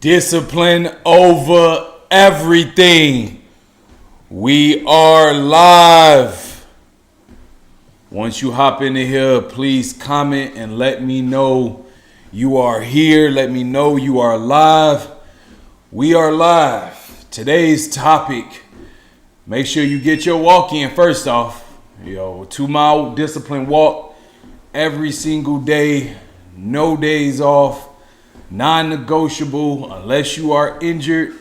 Discipline over everything. We are live. Once you hop into here, please comment and let me know you are here. Let me know you are live. We are live. Today's topic, make sure you get your walk in first off. 2-mile discipline walk every single day. No days off. Non-negotiable unless you are injured,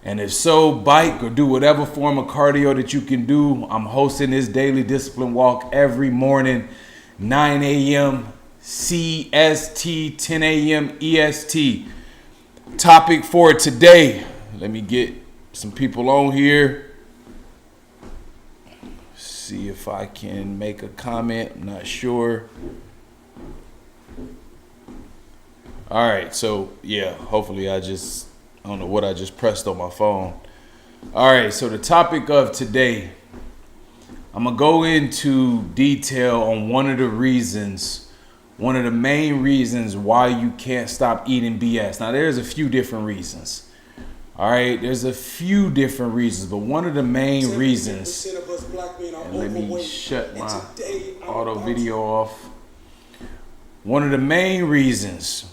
and if so, bike or do whatever form of cardio that you can do. I'm hosting this daily discipline walk every morning, 9 a.m. CST, 10 a.m. EST. Topic for today, let me get some people on here. See if I can make a comment. I'm not sure. All right, so yeah, hopefully I don't know what I just pressed on my phone. All right, so the topic of today, I'm going to go into detail on one of the main reasons why you can't stop eating BS. Now, there's a few different reasons. All right, there's a few different reasons, but one of the main reasons, and let me shut my auto video off. One of the main reasons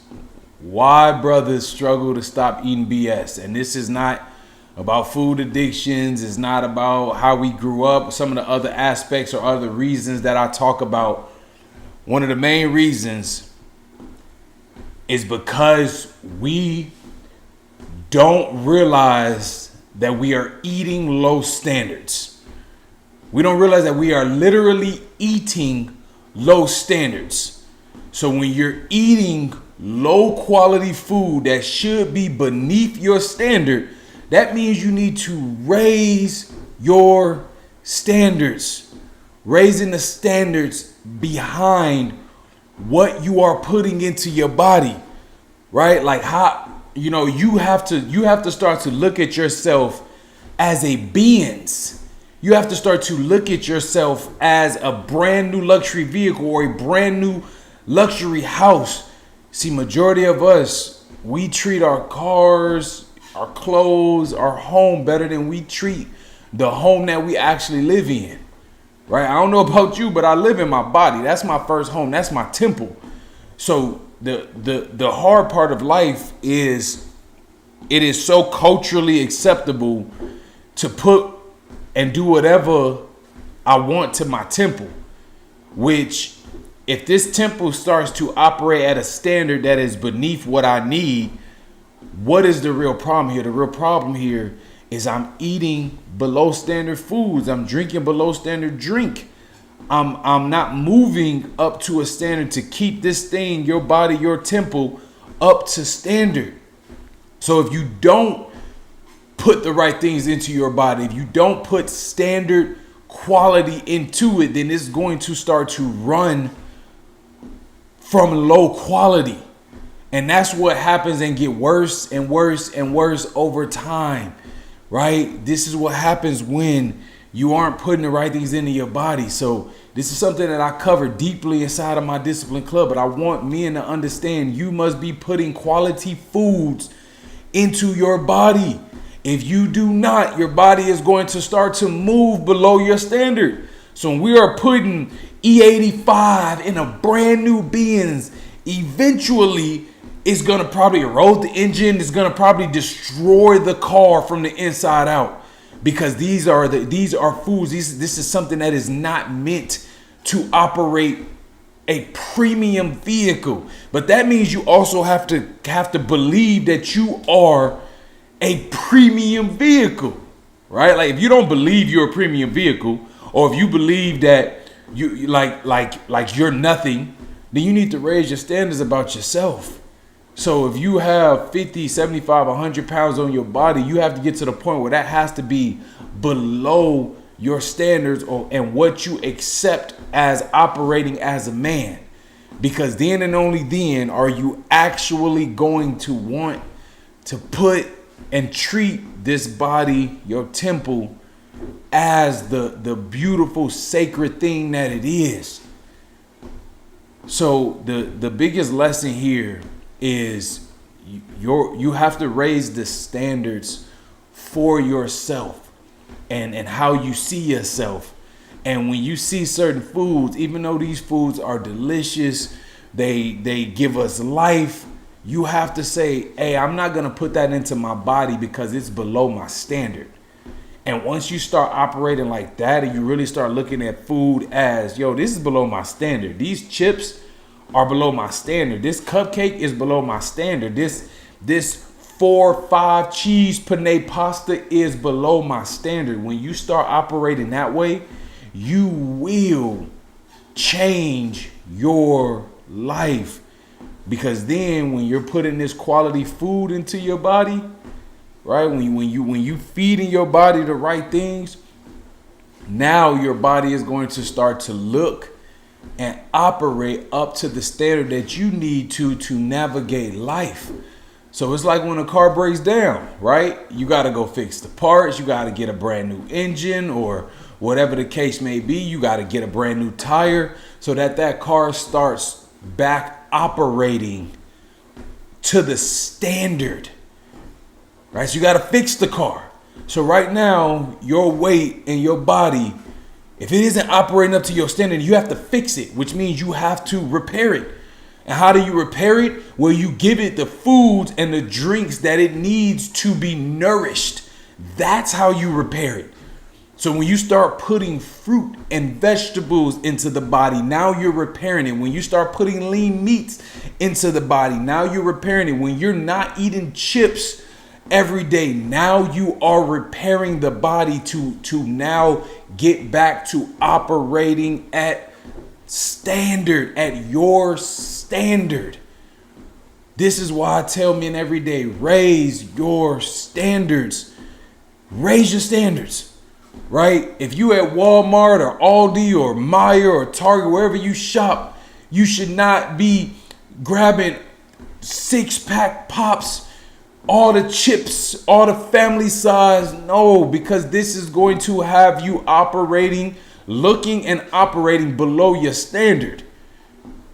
why brothers struggle to stop eating BS. And this is not about food addictions. It's not about how we grew up. Some of the other aspects or other reasons that I talk about. One of the main reasons is because we don't realize that we are eating low standards. We don't realize that we are literally eating low standards. So when you're eating low quality food that should be beneath your standard, that means you need to raise your standards. Raising the standards behind what you are putting into your body, right? Like how, you have to start to look at yourself as a beings. You have to start to look at yourself as a brand new luxury vehicle or a brand new luxury house. See, majority of us, we treat our cars, our clothes, our home better than we treat the home that we actually live in, right? I don't know about you, but I live in my body. That's my first home. That's my temple. So the hard part of life is it is so culturally acceptable to put and do whatever I want to my temple, which if this temple starts to operate at a standard that is beneath what I need, what is the real problem here? The real problem here is I'm eating below standard foods. I'm drinking below standard drink. I'm not moving up to a standard to keep this thing, your body, your temple, up to standard. So if you don't put the right things into your body, if you don't put standard quality into it, then it's going to start to run from low quality. And that's what happens and get worse and worse and worse over time, right? This is what happens when you aren't putting the right things into your body. So this is something that I cover deeply inside of my discipline club, but I want men to understand you must be putting quality foods into your body. If you do not, your body is going to start to move below your standard. So when we are putting E85 in a brand new Benz, eventually it's going to probably erode the engine. It's going to probably destroy the car from the inside out, because these are foods. This is something that is not meant to operate a premium vehicle. But that means you also have to believe that you are a premium vehicle, right? Like if you don't believe you're a premium vehicle, or if you believe that you like you're nothing, then you need to raise your standards about yourself. So if you have 50, 75, 100 pounds on your body, you have to get to the point where that has to be below your standards and what you accept as operating as a man. Because then and only then are you actually going to want to put and treat this body, your temple, as the beautiful sacred thing that it is. So the biggest lesson here is you have to raise the standards for yourself and how you see yourself. And when you see certain foods, even though these foods are delicious, they give us life, you have to say, hey, I'm not going to put that into my body because it's below my standard. And once you start operating like that and you really start looking at food as, yo, this is below my standard. These chips are below my standard. This cupcake is below my standard. This 4-5 cheese penne pasta is below my standard. When you start operating that way, you will change your life. Because then when you're putting this quality food into your body, right? When you feeding your body the right things, now your body is going to start to look and operate up to the standard that you need to navigate life. So it's like when a car breaks down, right? You got to go fix the parts. You got to get a brand new engine or whatever the case may be. You got to get a brand new tire so that car starts back operating to the standard, right? So you got to fix the car. So right now, your weight and your body, if it isn't operating up to your standard, you have to fix it, which means you have to repair it. And how do you repair it? Well, you give it the foods and the drinks that it needs to be nourished. That's how you repair it. So when you start putting fruit and vegetables into the body, now you're repairing it. When you start putting lean meats into the body, now you're repairing it. When you're not eating chips every day, now you are repairing the body to now get back to operating at standard, at your standard. This is why I tell men every day, raise your standards. Raise your standards. Right? If you at Walmart or Aldi or Meijer or Target, wherever you shop, you should not be grabbing 6-pack pops, all the chips, all the family size. No, because this is going to have you looking and operating below your standard.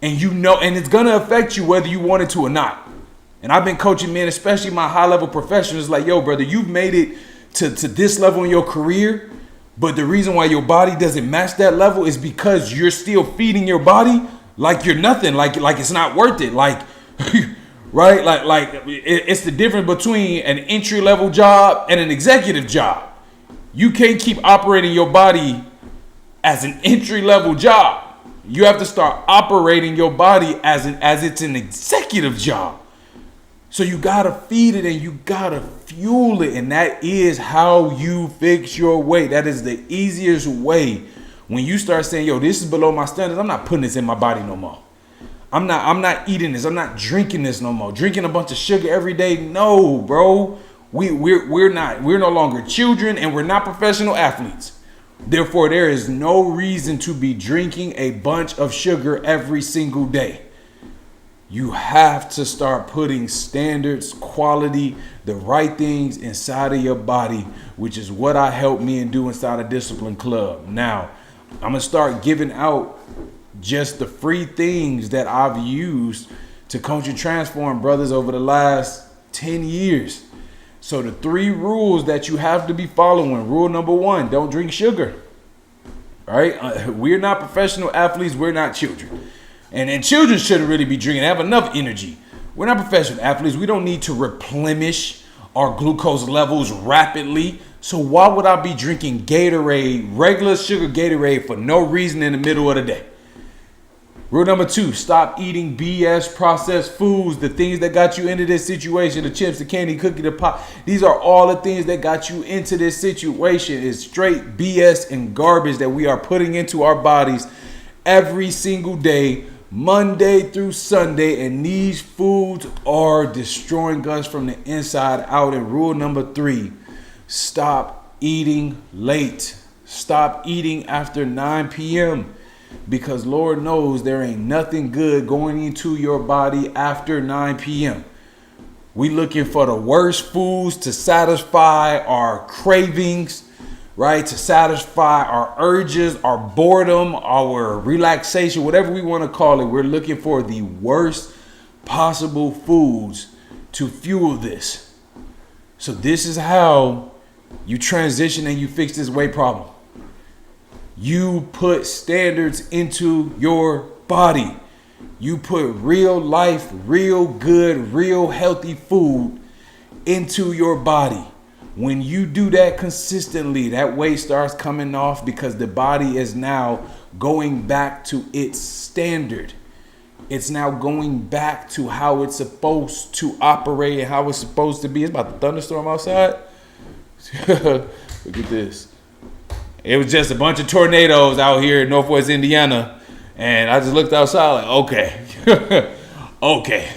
And and it's going to affect you whether you want it to or not. And I've been coaching men, especially my high level professionals, like, yo, brother, you've made it to this level in your career. But the reason why your body doesn't match that level is because you're still feeding your body like you're nothing, like it's not worth it. Like, right? Like it's the difference between an entry level job and an executive job. You can't keep operating your body as an entry level job. You have to start operating your body as it's an executive job. So you gotta feed it and you gotta fuel it, and that is how you fix your weight. That is the easiest way. When you start saying, yo, this is below my standards, I'm not putting this in my body no more. I'm not eating this. I'm not drinking this no more. Drinking a bunch of sugar every day. No, bro. We're no longer children and we're not professional athletes. Therefore, there is no reason to be drinking a bunch of sugar every single day. You have to start putting standards, quality, the right things inside of your body, which is what I help men do inside of Discipline Club. Now, I'm going to start giving out just the free things that I've used to coach and transform brothers over the last 10 years. So the 3 rules that you have to be following. Rule number 1, don't drink sugar. All right? We're not professional athletes. We're not children. And children shouldn't really be drinking. They have enough energy. We're not professional athletes. We don't need to replenish our glucose levels rapidly. So why would I be drinking Gatorade, regular sugar Gatorade, for no reason in the middle of the day? Rule number 2, stop eating BS processed foods, the things that got you into this situation, the chips, the candy, cookie, the pop. These are all the things that got you into this situation. It's straight BS and garbage that we are putting into our bodies every single day, Monday through Sunday, and these foods are destroying us from the inside out. And rule number 3, stop eating late. Stop eating after 9 p.m. because Lord knows there ain't nothing good going into your body after 9 p.m. We looking for the worst foods to satisfy our cravings, right? To satisfy our urges, our boredom, our relaxation, whatever we want to call it. We're looking for the worst possible foods to fuel this. So this is how you transition and you fix this weight problem. You put standards into your body. You put real life, real good, real healthy food into your body. When you do that consistently, that weight starts coming off because the body is now going back to its standard. It's now going back to how it's supposed to operate and how it's supposed to be. It's about to thunderstorm outside. Look at this. It was just a bunch of tornadoes out here in Northwest Indiana. And I just looked outside like, okay. Okay.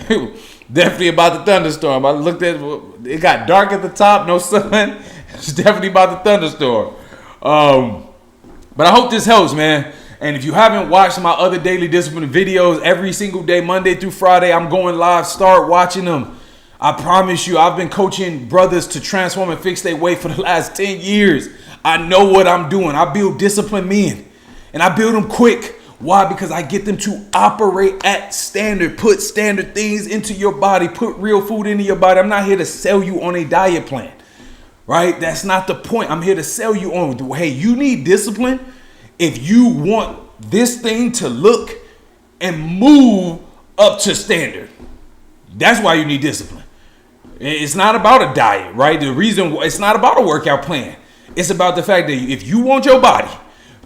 Definitely about the thunderstorm. I looked at it, got dark at the top, no sun. It's definitely about the thunderstorm. But I hope this helps, man. And if you haven't watched my other daily discipline videos, every single day, Monday through Friday, I'm going live. Start watching them. I promise you, I've been coaching brothers to transform and fix their weight for the last 10 years. I know what I'm doing. I build disciplined men. And I build them quick. Why? Because I get them to operate at standard. Put standard things into your body. Put real food into your body. I'm not here to sell you on a diet plan. Right? That's not the point. I'm here to sell you on, hey, you need discipline if you want this thing to look and move up to standard. That's why you need discipline. It's not about a diet, right? The reason it's not about a workout plan. It's about the fact that if you want your body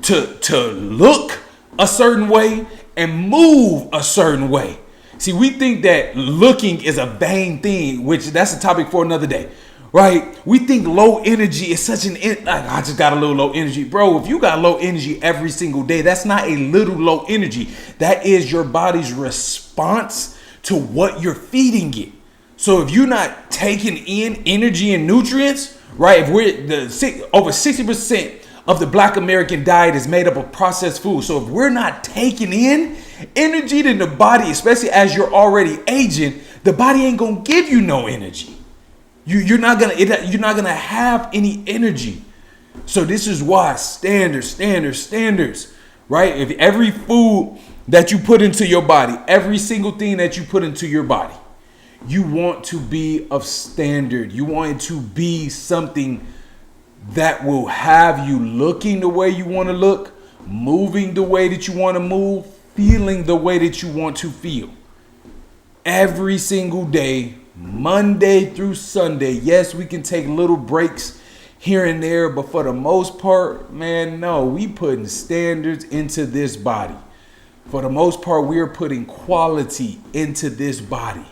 to look a certain way and move a certain way. See, we think that looking is a vain thing, which that's a topic for another day, right? We think low energy is such I just got a little low energy. Bro, if you got low energy every single day, that's not a little low energy. That is your body's response to what you're feeding it. So if you're not taking in energy and nutrients, right? If we're over 60% of the Black American diet is made up of processed food. So if we're not taking in energy to the body, especially as you're already aging, the body ain't gonna give you no energy. You're not gonna have any energy. So this is why standards, right? If every food that you put into your body, every single thing that you put into your body, you want to be of standard. You want it to be something that will have you looking the way you want to look, moving the way that you want to move, feeling the way that you want to feel. Every single day, Monday through Sunday. Yes, we can take little breaks here and there, but for the most part, man, no, we putting standards into this body. For the most part, we are putting quality into this body.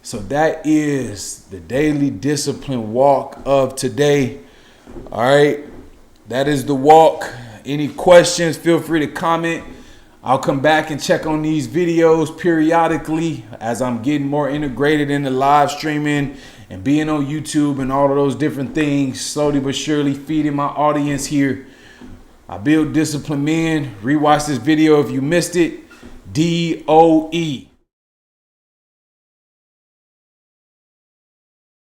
So that is the daily discipline walk of today. All right. That is the walk. Any questions, feel free to comment. I'll come back and check on these videos periodically as I'm getting more integrated into live streaming and being on YouTube and all of those different things. Slowly but surely feeding my audience here. I build disciplined men. Rewatch this video if you missed it. DOE.